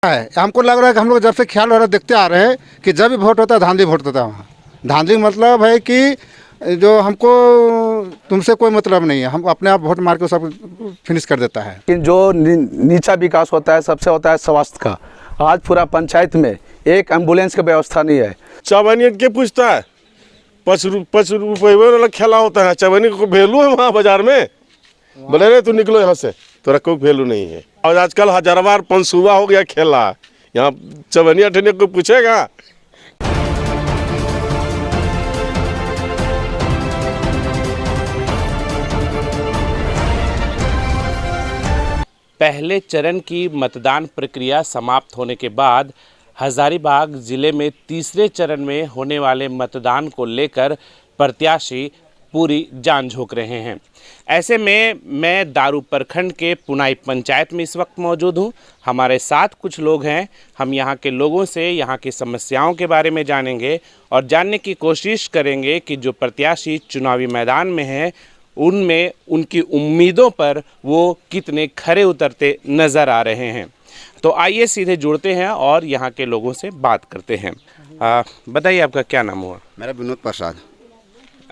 है। हमको लग रहा है कि हम लोग जब से ख्याल वाला देखते आ रहे हैं कि जब भी वोट होता है धांधली वोट होता है वहाँ। धांधली मतलब है कि जो हमको तुमसे कोई मतलब नहीं है, हम अपने आप वोट मार के सब फिनिश कर देता है। लेकिन जो नीचा विकास होता है सबसे होता है स्वास्थ्य का। आज पूरा पंचायत में एक एम्बुलेंस की व्यवस्था नहीं है। चवनियत के पूछता है 5 रुपये वाला खेला होता है। चवनी को वैल्यू है वहाँ बाजार में। बोले रे तू निकलो यहाँ से, तोरा कोई वैल्यू नहीं है। और आजकल हजारवार पंसुआ हो गया खेला, यहाँ चवनिया ठेने को पूछेगा। पहले चरण की मतदान प्रक्रिया समाप्त होने के बाद हजारीबाग जिले में तीसरे चरण में होने वाले मतदान को लेकर प्रत्याशी पूरी जान झोंक रहे हैं। ऐसे में मैं दारू प्रखंड के पुनाई पंचायत में इस वक्त मौजूद हूं। हमारे साथ कुछ लोग हैं। हम यहां के लोगों से यहां की समस्याओं के बारे में जानेंगे और जानने की कोशिश करेंगे कि जो प्रत्याशी चुनावी मैदान में हैं उनमें उनकी उम्मीदों पर वो कितने खरे उतरते नज़र आ रहे हैं। तो आइए सीधे जुड़ते हैं और यहाँ के लोगों से बात करते हैं। बताइए आपका क्या नाम हुआ? मेरा विनोद प्रसाद।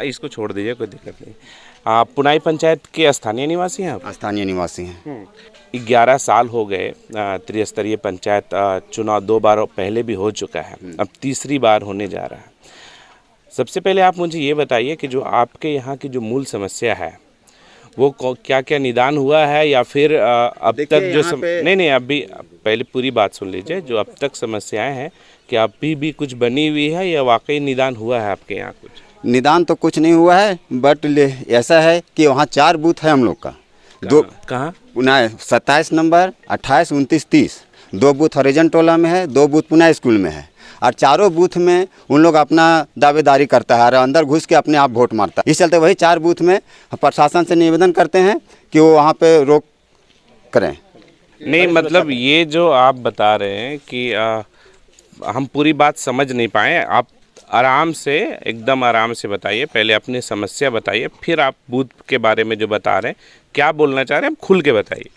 इसको छोड़ दीजिए, कोई दिक्कत नहीं। पुनाई पंचायत के स्थानीय निवासी हैं आप? स्थानीय निवासी हैं। 11 साल हो गए। त्रिस्तरीय पंचायत चुनाव 2 बार पहले भी हो चुका है, अब तीसरी बार होने जा रहा है। सबसे पहले आप मुझे ये बताइए कि जो आपके यहाँ की जो मूल समस्या है वो क्या क्या निदान हुआ है, या फिर अब तक जो नहीं अभी पहले पूरी बात सुन लीजिए। जो अब तक समस्याएं हैं कि अभी भी कुछ बनी हुई है या वाकई निदान हुआ है आपके यहाँ? कुछ निदान तो कुछ नहीं हुआ है, बट ऐसा है कि वहाँ 4 बूथ है हम लोग का। कहाँ? 27 नंबर, 28, 29, 30। 2 बूथ हरिजन टोला में है, 2 बूथ पुनाई स्कूल में है। और चारों बूथ में उन लोग अपना दावेदारी करता है और अंदर घुस के अपने आप वोट मारता है। इस चलते वही 4 बूथ में प्रशासन से निवेदन करते हैं कि वो वहाँ पे रोक करें। नहीं मतलब ये जो आप बता रहे हैं कि हम पूरी बात समझ नहीं पाए। आप आराम से, एकदम आराम से बताइए। पहले अपनी समस्या बताइए, फिर आप बूथ के बारे में जो बता रहे हैं क्या बोलना चाह रहे हैं, आप खुल के बताइए।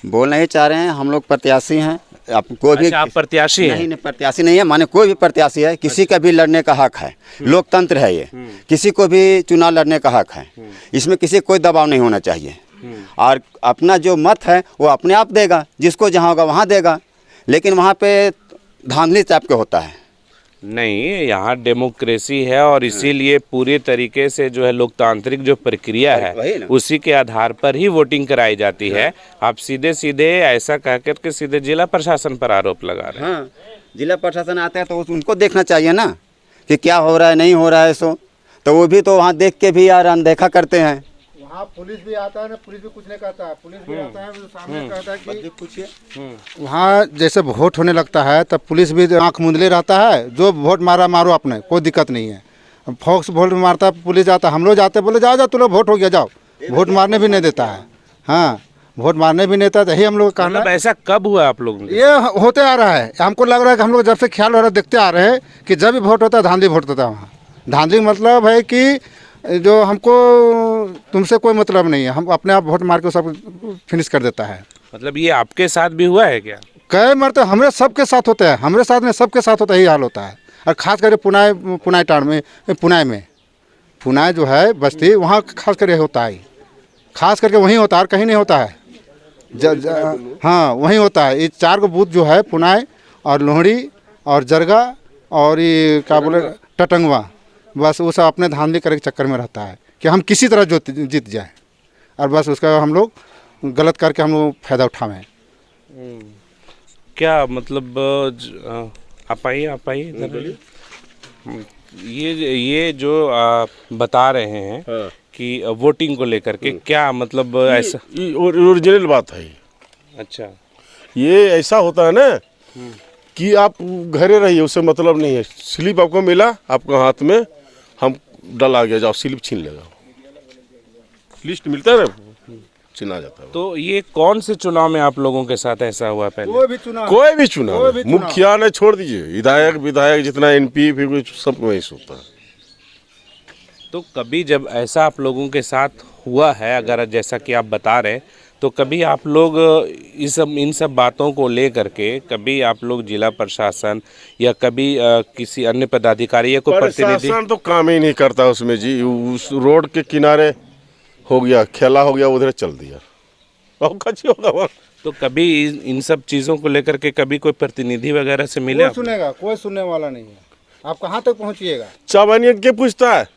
बोलना ही चाह रहे हैं, हम लोग प्रत्याशी हैं। कोई भी आप प्रत्याशी हैं? नहीं, प्रत्याशी नहीं है, माने कोई भी प्रत्याशी है। किसी का भी लड़ने का हक है, लोकतंत्र है ये। किसी को भी चुनाव लड़ने का हक है, इसमें किसी कोई दबाव नहीं होना चाहिए। और अपना जो मत है वो अपने आप देगा, जिसको जहाँ होगा वहाँ देगा। लेकिन वहाँ पे धांधली टाइप का होता है। नहीं, यहाँ डेमोक्रेसी है और इसीलिए पूरे तरीके से जो है लोकतांत्रिक जो प्रक्रिया है उसी के आधार पर ही वोटिंग कराई जाती है। आप सीधे सीधे ऐसा कह कर के सीधे जिला प्रशासन पर आरोप लगा रहे हैं। हाँ, जिला प्रशासन आता है तो उनको देखना चाहिए ना कि क्या हो रहा है, नहीं हो रहा है। सो तो वो भी तो वहाँ देख के भी यार अनदेखा करते हैं। वहाँ पुलिस भी आता है ना, पुलिस भी कुछ नहीं कहता है। पुलिस भी आता है सामने कहता है कि पूछिए। वहाँ जैसे वोट होने लगता है तब पुलिस भी आंख मूंदले रहता है। जो वोट मारो आपने, कोई दिक्कत नहीं है। फॉक्स वोट मारता है, पुलिस जाता है। हम लोग जाते बोले जाओ तुम लोग, वोट हो गया जाओ। वोट मारने भी नहीं देता है। हाँ, वोट मारने भी नहीं देता। यही हम लोग कहना। ऐसा कब हुआ आप लोगों ने? ये होते आ रहा है। हमको लग रहा है कि हम लोग जब से ख्याल वाला देखते आ रहे हैं कि जब भी वोट होता है धांधली वोट होता है वहाँ। धांधली मतलब है कि जो हमको तुमसे कोई मतलब नहीं है, हम अपने आप वोट मार के सब फिनिश कर देता है। मतलब ये आपके साथ भी हुआ है क्या? कई मरते हमारे सबके साथ होते हैं, हमारे साथ में सबके साथ होता है, यही हाल होता है। और खास करके पुनाई जो है बस्ती, वहाँ खास करके होता है। खास करके वहीं होता है और कहीं नहीं होता है। हाँ, वहीं होता है। ये 4 बूथ जो है पुनाई और लोहड़ी और जरगा और ये क्या बोले टटंगवा, बस वो सब अपने धांधली करने के चक्कर में रहता है कि हम किसी तरह जीत जाए। और बस उसका हम लोग गलत करके हम लोग फ़ायदा उठावें। क्या मतलब आप आइए। ये जो बता रहे हैं कि वोटिंग को लेकर के क्या मतलब ऐसा? ओरिजिनल बात है। अच्छा, ये ऐसा होता है ना कि आप घरे रहिए, उससे मतलब नहीं है। स्लिप आपको मिला आपको हाथ में, हम डला गया, जाओ स्लिप छीन लेगा। लिस्ट मिलता है ना, छीना जाता है। तो ये कौन से चुनाव में आप लोगों के साथ ऐसा हुआ? पहले कोई भी चुनाव मुखिया ने छोड़ दीजिए, विधायक जितना MP फिर सब में ऐसा होता है। तो कभी जब ऐसा आप लोगों के साथ हुआ है, अगर जैसा कि आप बता रहे हैं, तो कभी आप लोग इन सब बातों को लेकर के कभी आप लोग जिला प्रशासन या कभी किसी अन्य पदाधिकारी या कोई प्रतिनिधि? प्रशासन तो काम ही नहीं करता उसमें जी। उस रोड के किनारे हो गया, खेला हो गया, उधर चल दिया, और कुछ होगा वहाँ। तो कभी इन सब चीज़ों को लेकर के कभी कोई प्रतिनिधि वगैरह से मिले? कोई सुनेगा, कोई सुनने वाला नहीं है। आप कहाँ तक पहुँचिएगा? चवनियत के पूछता है,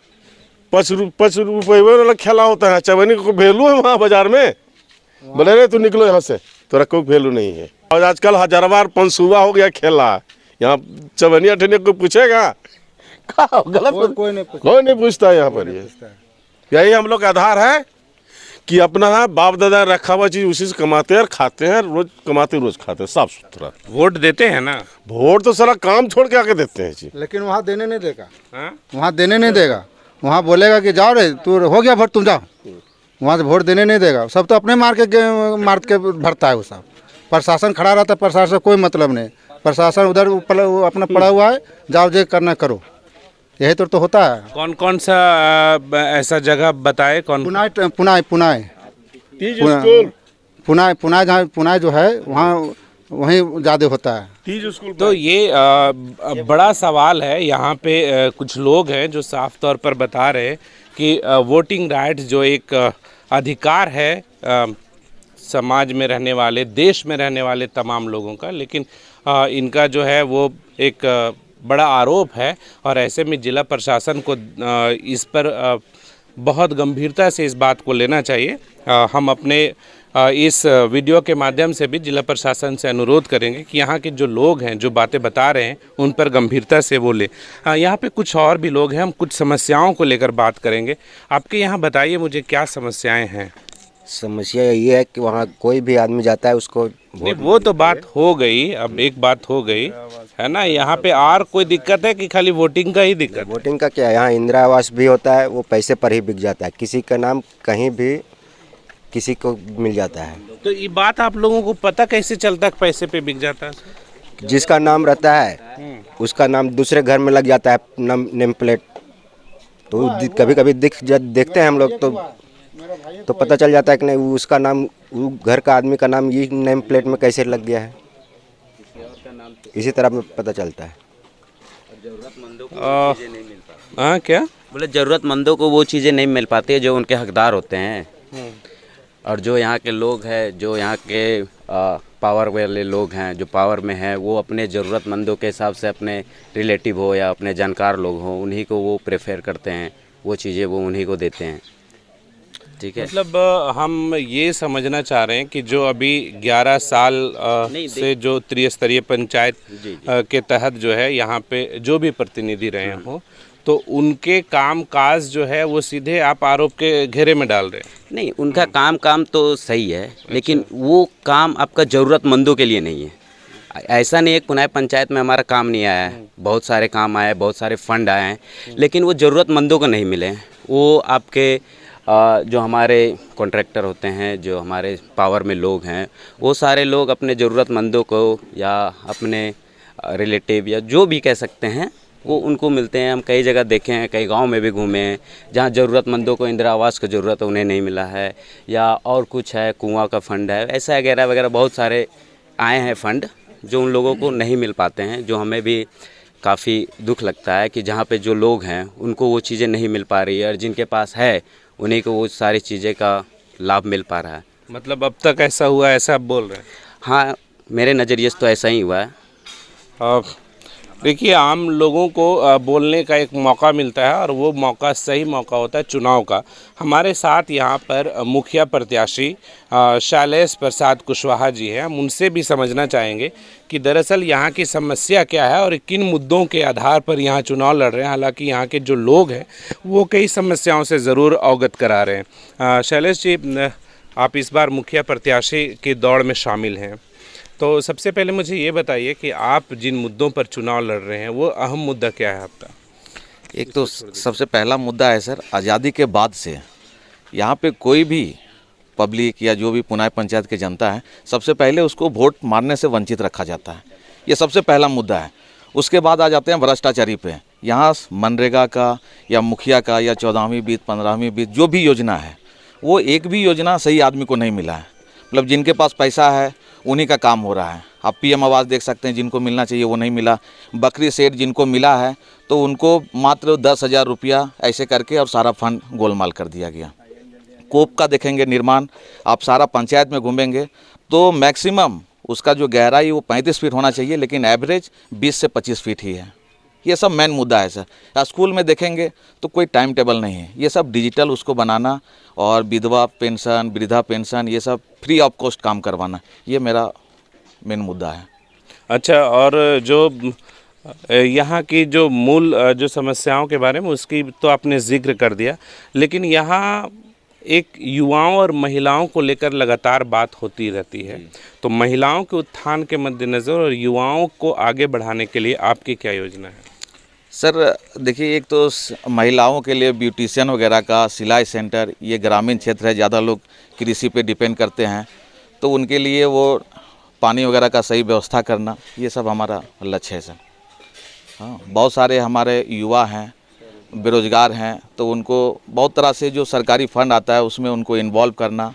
5 रुपये वाला खेला होता है, चवनी को वैल्यू है वहाँ बाजार में? बोले रे तू निकलो यहाँ से, तोरा कोई वैल्यू नहीं है। और आजकल हजारवार पंसुआ हो गया खेला, यहाँ चवनिया ठेने को पूछेगा? गलत कोई नहीं पूछता यहाँ पर। यही हम लोग का आधार है कि अपना बाप दादा रखा हुआ चीज उसी से कमाते हैं और खाते हैं, रोज कमाते रोज खाते हैं, साफ सुथरा। वोट देते हैं ना? वोट तो सारा काम छोड़ के आके देते हैं जी। लेकिन वहाँ देने नहीं देगा। हाँ? वहाँ देने नहीं देगा। वहाँ बोलेगा कि जाओ रे तू, हो गया वोट, तुम जाओ। वहाँ से वोट देने नहीं देगा। सब तो अपने मार के भरता है वो सब। प्रशासन खड़ा रहता है, प्रशासन से कोई मतलब नहीं। प्रशासन उधर अपना पड़ा हुआ है, जाओ जो करना करो, यही तो होता है। कौन कौन सा ऐसा जगह बताए? कौन? पुनाई जहाँ पुनाई जो है वहाँ वहीं ज़्यादा होता है। तो ये बड़ा सवाल है। यहाँ पे कुछ लोग हैं जो साफ तौर पर बता रहे हैं कि वोटिंग राइट जो एक अधिकार है समाज में रहने वाले, देश में रहने वाले तमाम लोगों का, लेकिन इनका जो है वो एक बड़ा आरोप है। और ऐसे में जिला प्रशासन को इस पर बहुत गंभीरता से इस बात को लेना चाहिए। हम अपने इस वीडियो के माध्यम से भी जिला प्रशासन से अनुरोध करेंगे कि यहाँ के जो लोग हैं, जो बातें बता रहे हैं, उन पर गंभीरता से वो लें। यहाँ पे कुछ और भी लोग हैं, हम कुछ समस्याओं को लेकर बात करेंगे। आपके यहाँ बताइए मुझे क्या समस्याएं हैं? समस्या ये है कि वहाँ कोई भी आदमी जाता है उसको नहीं, वो तो बात हो गई। अब एक बात हो गई है ना, यहाँ पे और कोई दिक्कत है कि खाली वोटिंग का ही दिक्कत? वोटिंग का क्या है, यहाँ इंदिरा आवास भी होता है, वो पैसे पर ही बिक जाता है। किसी का नाम कहीं भी किसी को मिल जाता है। तो ये बात आप लोगों को पता कैसे चलता है पैसे पे बिक जाता है? जिसका नाम रहता है उसका नाम दूसरे घर में लग जाता है, नेम प्लेट। तो कभी कभी देखते हैं हम लोग तो पता चल जाता है कि नहीं उसका नाम, वो घर का आदमी का नाम ये नेम प्लेट में कैसे लग गया है, इसी तरह में पता चलता है। हाँ, क्या बोले, ज़रूरतमंदों को वो चीज़ें नहीं मिल पाती है जो उनके हकदार होते हैं। और जो यहाँ के लोग हैं, जो यहाँ के पावर वाले लोग हैं, जो पावर में हैं, वो अपने ज़रूरतमंदों के हिसाब से अपने रिलेटिव हो या अपने जानकार लोग हों, उन्हीं को वो प्रेफर करते हैं, वो चीज़ें वो उन्हीं को देते हैं। ठीक है, मतलब हम ये समझना चाह रहे हैं कि जो अभी 11 साल से जो त्रिस्तरीय पंचायत के तहत जो है यहाँ पे जो भी प्रतिनिधि रहे हों, तो उनके काम काज जो है वो सीधे आप आरोप के घेरे में डाल रहे हैं? नहीं, उनका काम तो सही है, लेकिन वो काम आपका ज़रूरतमंदों के लिए नहीं है। ऐसा नहीं है कि पुनाई पंचायत में हमारा काम नहीं आया है, बहुत सारे काम आए, बहुत सारे फंड आए हैं, लेकिन वो ज़रूरतमंदों को नहीं मिले। वो आपके जो हमारे कॉन्ट्रैक्टर होते हैं, जो हमारे पावर में लोग हैं, वो सारे लोग अपने ज़रूरतमंदों को या अपने रिलेटिव या जो भी कह सकते हैं वो उनको मिलते हैं। हम कई जगह देखे हैं, कई गांव में भी घूमे हैं जहां ज़रूरतमंदों को इंदिरा आवास की ज़रूरत है, उन्हें नहीं मिला है, या और कुछ है, कुआं का फंड है, ऐसा वगैरह वगैरह बहुत सारे आए हैं फंड जो उन लोगों को नहीं मिल पाते हैं। जो हमें भी काफ़ी दुख लगता है कि जहाँ पे जो लोग हैं उनको वो चीज़ें नहीं मिल पा रही है, और जिनके पास है उन्हीं को वो सारी चीज़ें का लाभ मिल पा रहा है। मतलब अब तक ऐसा हुआ, ऐसा आप बोल रहे हैं? हाँ, मेरे नज़रिए से तो ऐसा ही हुआ है। देखिए, आम लोगों को बोलने का एक मौका मिलता है और वो मौका सही मौका होता है चुनाव का। हमारे साथ यहाँ पर मुखिया प्रत्याशी शैलेश प्रसाद कुशवाहा जी हैं। हम उनसे भी समझना चाहेंगे कि दरअसल यहाँ की समस्या क्या है और किन मुद्दों के आधार पर यहाँ चुनाव लड़ रहे हैं। हालांकि यहाँ के जो लोग हैं वो कई समस्याओं से ज़रूर अवगत करा रहे हैं। शैलेश जी, आप इस बार मुखिया प्रत्याशी की दौड़ में शामिल हैं, तो सबसे पहले मुझे ये बताइए कि आप जिन मुद्दों पर चुनाव लड़ रहे हैं वो अहम मुद्दा क्या है आपका? एक तो सबसे पहला मुद्दा है सर, आज़ादी के बाद से यहाँ पे कोई भी पब्लिक या जो भी पुनाई पंचायत की जनता है, सबसे पहले उसको वोट मारने से वंचित रखा जाता है। ये सबसे पहला मुद्दा है। उसके बाद आ जाते हैं भ्रष्टाचारी पे। यहाँ मनरेगा का या मुखिया का या 14वीं बीत 15वीं बीत जो भी योजना है, वो एक भी योजना सही आदमी को नहीं मिला है। मतलब जिनके पास पैसा है उन्हीं का काम हो रहा है। आप पीएम आवास देख सकते हैं, जिनको मिलना चाहिए वो नहीं मिला। बकरी सेट जिनको मिला है तो उनको मात्र 10,000 रुपया ऐसे करके और सारा फंड गोलमाल कर दिया गया। कोप का देखेंगे निर्माण, आप सारा पंचायत में घूमेंगे तो मैक्सिमम उसका जो गहराई वो 35 फीट होना चाहिए, लेकिन एवरेज 20 से 25 फीट ही है। ये सब मेन मुद्दा है सर। स्कूल में देखेंगे तो कोई टाइम टेबल नहीं है, ये सब डिजिटल उसको बनाना और विधवा पेंशन, वृद्धा पेंशन, ये सब फ्री ऑफ कॉस्ट काम करवाना, ये मेरा मेन मुद्दा है। अच्छा, और जो यहाँ की जो मूल जो समस्याओं के बारे में उसकी तो आपने जिक्र कर दिया, लेकिन यहाँ एक युवाओं और महिलाओं को लेकर लगातार बात होती रहती है। तो महिलाओं के उत्थान के मद्देनज़र और युवाओं को आगे बढ़ाने के लिए आपकी क्या योजना है? सर देखिए, एक तो महिलाओं के लिए ब्यूटिशियन वगैरह का सिलाई सेंटर, ये ग्रामीण क्षेत्र है, ज़्यादा लोग कृषि पे डिपेंड करते हैं, तो उनके लिए वो पानी वगैरह का सही व्यवस्था करना, ये सब हमारा लक्ष्य है सर। हाँ, बहुत सारे हमारे युवा हैं, बेरोजगार हैं, तो उनको बहुत तरह से जो सरकारी फंड आता है उसमें उनको इन्वॉल्व करना,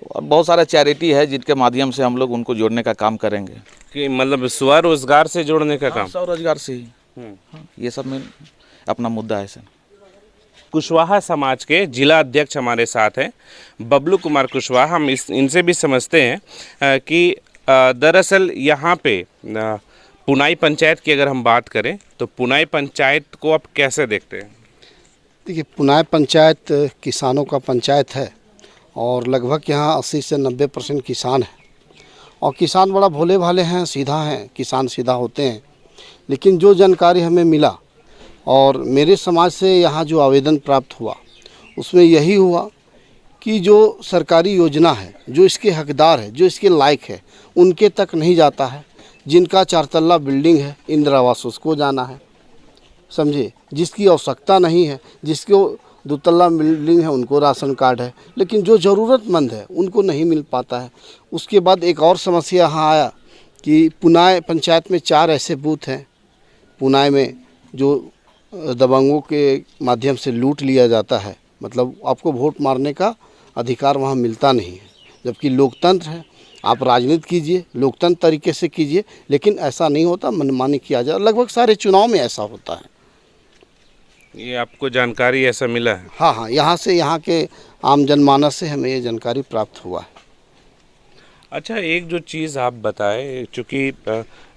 और बहुत सारा चैरिटी है जिनके माध्यम से हम लोग उनको जोड़ने का काम करेंगे। कि मतलब स्वरोजगार से जोड़ने का काम? स्वरोजगार से ही। हाँ, ये सब में अपना मुद्दा है सर। कुशवाहा समाज के जिला अध्यक्ष हमारे साथ हैं, बबलू कुमार कुशवाहा। हम इनसे भी समझते हैं कि दरअसल यहाँ पे पुनाई पंचायत की अगर हम बात करें तो पुनाई पंचायत को आप कैसे देखते हैं? देखिए, पुनाई पंचायत किसानों का पंचायत है और लगभग यहाँ 80 से 90% किसान हैं, और किसान बड़ा भोले भाले हैं, सीधा हैं, किसान सीधा होते हैं। लेकिन जो जानकारी हमें मिला और मेरे समाज से यहाँ जो आवेदन प्राप्त हुआ उसमें यही हुआ कि जो सरकारी योजना है, जो इसके हकदार है, जो इसके लायक है, उनके तक नहीं जाता है। जिनका 4 तल्ला बिल्डिंग है, इंदिरा आवास उसको जाना है, समझे। जिसकी आवश्यकता नहीं है, जिसको 2 तल्ला बिल्डिंग है, उनको राशन कार्ड है, लेकिन जो ज़रूरतमंद है उनको नहीं मिल पाता है। उसके बाद एक और समस्या यहाँ आया कि पुनाई पंचायत में 4 ऐसे बूथ हैं पुनाई में जो दबंगों के माध्यम से लूट लिया जाता है, मतलब आपको वोट मारने का अधिकार वहाँ मिलता नहीं है। जबकि लोकतंत्र है, आप राजनीति कीजिए, लोकतंत्र तरीके से कीजिए, लेकिन ऐसा नहीं होता, मनमानी किया जाए। लगभग सारे चुनाव में ऐसा होता है। ये आपको जानकारी ऐसा मिला है? हाँ, यहाँ से, यहाँ के आम जनमानस से हमें ये जानकारी प्राप्त हुआ है। अच्छा, एक जो चीज़ आप बताएं, चूँकि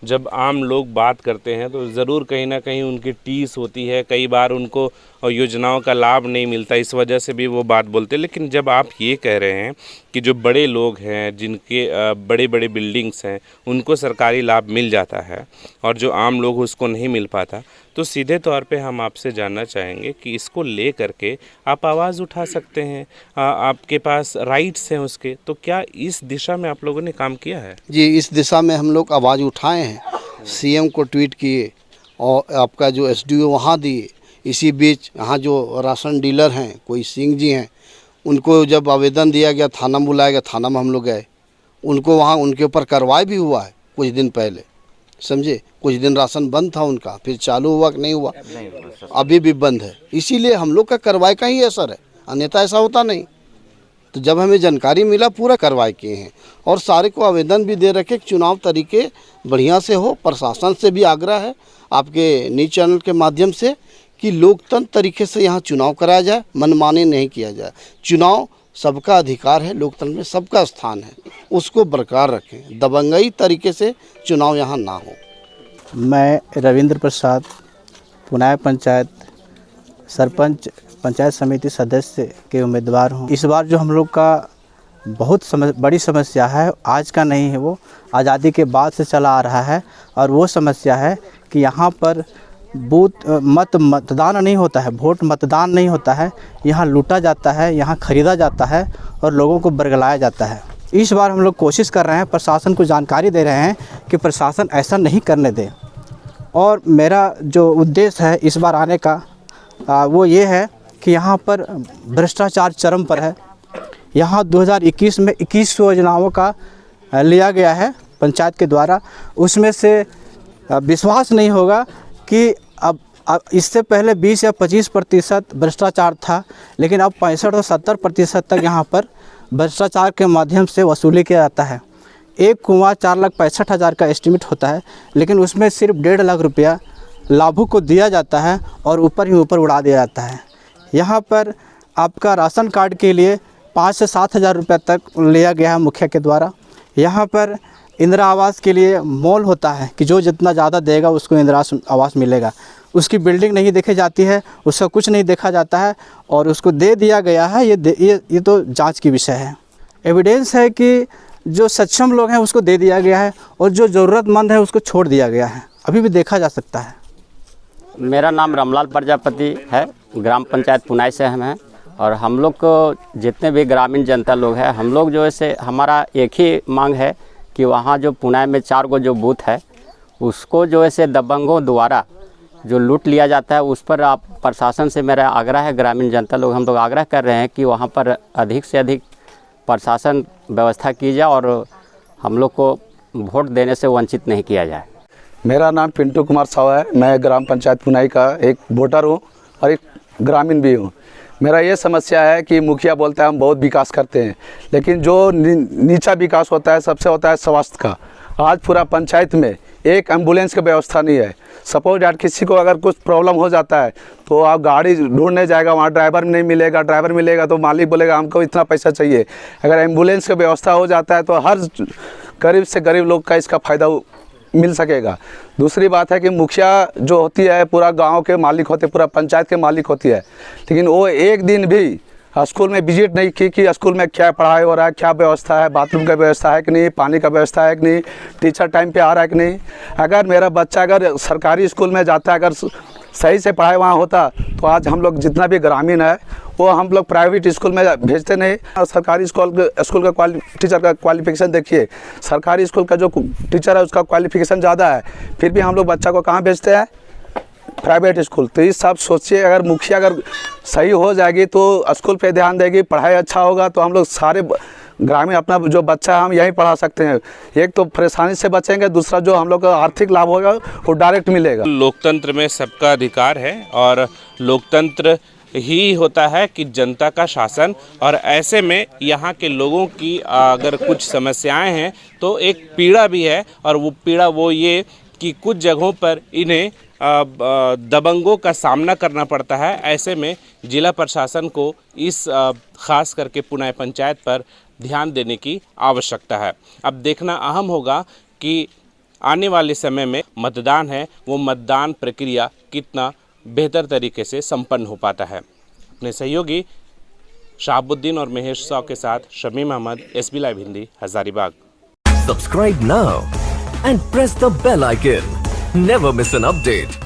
जब आम लोग बात करते हैं तो ज़रूर कहीं ना कहीं उनकी टीस होती है, कई बार उनको योजनाओं का लाभ नहीं मिलता, इस वजह से भी वो बात बोलते हैं। लेकिन जब आप ये कह रहे हैं कि जो बड़े लोग हैं, जिनके बड़े बड़े बिल्डिंग्स हैं, उनको सरकारी लाभ मिल जाता है और जो आम लोग उसको नहीं मिल पाता, तो सीधे तौर पे हम आपसे जानना चाहेंगे कि इसको ले करके आप आवाज़ उठा सकते हैं, आपके पास राइट्स हैं उसके, तो क्या इस दिशा में आप लोगों ने काम किया है? जी, इस दिशा में हम लोग आवाज़ उठाए हैं, सीएम को ट्वीट किए और आपका जो एसडीओ वहाँ दिए। इसी बीच यहाँ जो राशन डीलर हैं, कोई सिंह जी हैं, उनको जब आवेदन दिया गया, थाना में बुलाया गया, थाना में हम लोग गए, उनको वहाँ उनके ऊपर कार्रवाई भी हुआ है कुछ दिन पहले, समझे। कुछ दिन राशन बंद था उनका, फिर चालू हुआ कि नहीं हुआ, अभी भी बंद है। इसीलिए हम लोग का कार्रवाई का ही असर है, अन्यथा ऐसा होता नहीं। तो जब हमें जानकारी मिला, पूरा कार्रवाई किए हैं और सारे को आवेदन भी दे रखे कि चुनाव तरीके बढ़िया से हो। प्रशासन से भी आग्रह है आपके न्यूज़ चैनल के माध्यम से कि लोकतंत्र तरीके से यहाँ चुनाव कराया जाए, मनमानी नहीं किया जाए। चुनाव सबका अधिकार है, लोकतंत्र में सबका स्थान है, उसको बरकरार रखें। दबंगई तरीके से चुनाव यहाँ ना हो। मैं रविंद्र प्रसाद, पुनाई पंचायत सरपंच, पंचायत समिति सदस्य के उम्मीदवार हूँ। इस बार जो हम लोग का बहुत बड़ी समस्या है, आज का नहीं है, वो आज़ादी के बाद से चला आ रहा है, और वो समस्या है कि यहाँ पर बूथ मतदान नहीं होता है, वोट मतदान नहीं होता है, यहाँ लूटा जाता है, यहाँ ख़रीदा जाता है और लोगों को बरगलाया जाता है। इस बार हम लोग कोशिश कर रहे हैं, प्रशासन को जानकारी दे रहे हैं कि प्रशासन ऐसा नहीं करने दे। और मेरा जो उद्देश्य है इस बार आने का वो ये है कि यहाँ पर भ्रष्टाचार चरम पर है। यहाँ 2021 में 21 योजनाओं का लिया गया है पंचायत के द्वारा, उसमें से विश्वास नहीं होगा कि अब इससे पहले 20 या 25% भ्रष्टाचार था, लेकिन अब 65 और 70% तक यहाँ पर भ्रष्टाचार के माध्यम से वसूली किया जाता है। एक कुआं 4,65,000 का एस्टीमेट होता है, लेकिन उसमें सिर्फ 1.5 लाख रुपया लाभुक को दिया जाता है और ऊपर ही ऊपर उड़ा दिया जाता है। यहाँ पर आपका राशन कार्ड के लिए 5 से 7 हज़ार रुपये तक लिया गया है मुखिया के द्वारा। यहाँ पर इंदिरा आवास के लिए मोल होता है कि जो जितना ज़्यादा देगा उसको इंदिरा आवास मिलेगा। उसकी बिल्डिंग नहीं देखी जाती है, उसका कुछ नहीं देखा जाता है और उसको दे दिया गया है। ये तो जांच की विषय है। एविडेंस है कि जो सक्षम लोग हैं उसको दे दिया गया है और जो ज़रूरतमंद है उसको छोड़ दिया गया है। अभी भी देखा जा सकता है। मेरा नाम रामलाल प्रजापति है, ग्राम पंचायत पुनाई से हम हैं और हम लोग को जितने भी ग्रामीण जनता लोग हैं, हम लोग जो है हमारा एक ही मांग है कि वहाँ जो पुनाई में 4 गो जो बूथ है उसको जो है दबंगों द्वारा जो लूट लिया जाता है उस पर आप प्रशासन से मेरा आग्रह है, ग्रामीण जनता लोग हम लोग आग्रह कर रहे हैं कि वहाँ पर अधिक से अधिक प्रशासन व्यवस्था की जाए और हम लोग को वोट देने से वंचित नहीं किया जाए। मेरा नाम पिंटू कुमार साव है। मैं ग्राम पंचायत पुनाई का एक वोटर हूँ और एक ग्रामीण भी हूँ। मेरा ये समस्या है कि मुखिया बोलता है हम बहुत विकास करते हैं, लेकिन जो नीचा विकास होता है सबसे होता है स्वास्थ्य का। आज पूरा पंचायत में एक एम्बुलेंस की व्यवस्था नहीं है। सपोज यार किसी को अगर कुछ प्रॉब्लम हो जाता है तो आप गाड़ी ढूंढने जाएगा, वहाँ ड्राइवर नहीं मिलेगा, ड्राइवर मिलेगा तो मालिक बोलेगा हमको इतना पैसा चाहिए। अगर एम्बुलेंस की व्यवस्था हो जाता है तो हर गरीब से गरीब लोग का इसका फ़ायदा मिल सकेगा। दूसरी बात है कि मुखिया जो होती है पूरा गांव के मालिक होते, पूरा पंचायत के मालिक होती है, लेकिन वो एक दिन भी स्कूल में विजिट नहीं की कि स्कूल में क्या पढ़ाई हो रहा है, क्या व्यवस्था है, बाथरूम का व्यवस्था है कि नहीं, पानी का व्यवस्था है कि नहीं, टीचर टाइम पे आ रहा है कि नहीं। अगर मेरा बच्चा अगर सरकारी स्कूल में जाता है, अगर सही से पढ़ाई वहाँ होता तो आज हम लोग जितना भी ग्रामीण है वो हम लोग प्राइवेट स्कूल में भेजते नहीं। और सरकारी स्कूल का टीचर का क्वालिफिकेशन देखिए, सरकारी स्कूल का जो टीचर है उसका क्वालिफिकेशन ज़्यादा है, फिर भी हम लोग बच्चा को कहाँ भेजते हैं, प्राइवेट स्कूल। तो ये सब सोचिए, अगर मुखिया अगर सही हो जाएगी तो स्कूल पे ध्यान देगी, पढ़ाई अच्छा होगा तो हम लोग सारे ग्रामीण अपना जो बच्चा हम यहीं पढ़ा सकते हैं। एक तो परेशानी से बचेंगे, दूसरा जो हम लोग का आर्थिक लाभ होगा वो डायरेक्ट मिलेगा। लोकतंत्र में सबका अधिकार है और लोकतंत्र ही होता है कि जनता का शासन, और ऐसे में यहाँ के लोगों की अगर कुछ समस्याएं हैं तो एक पीड़ा भी है, और वो पीड़ा वो ये कि कुछ जगहों पर इन्हें दबंगों का सामना करना पड़ता है। ऐसे में जिला प्रशासन को इस खास करके पुनाई पंचायत पर ध्यान देने की आवश्यकता है। अब देखना अहम होगा कि आने वाले समय में मतदान है वो मतदान प्रक्रिया कितना बेहतर तरीके से संपन्न हो पाता है। अपने सहयोगी शाहबुद्दीन और महेश साव के साथ Shamim Ahmad, SB live Hindi, Hazaribagh. Subscribe now and press the bell icon. Never miss an update.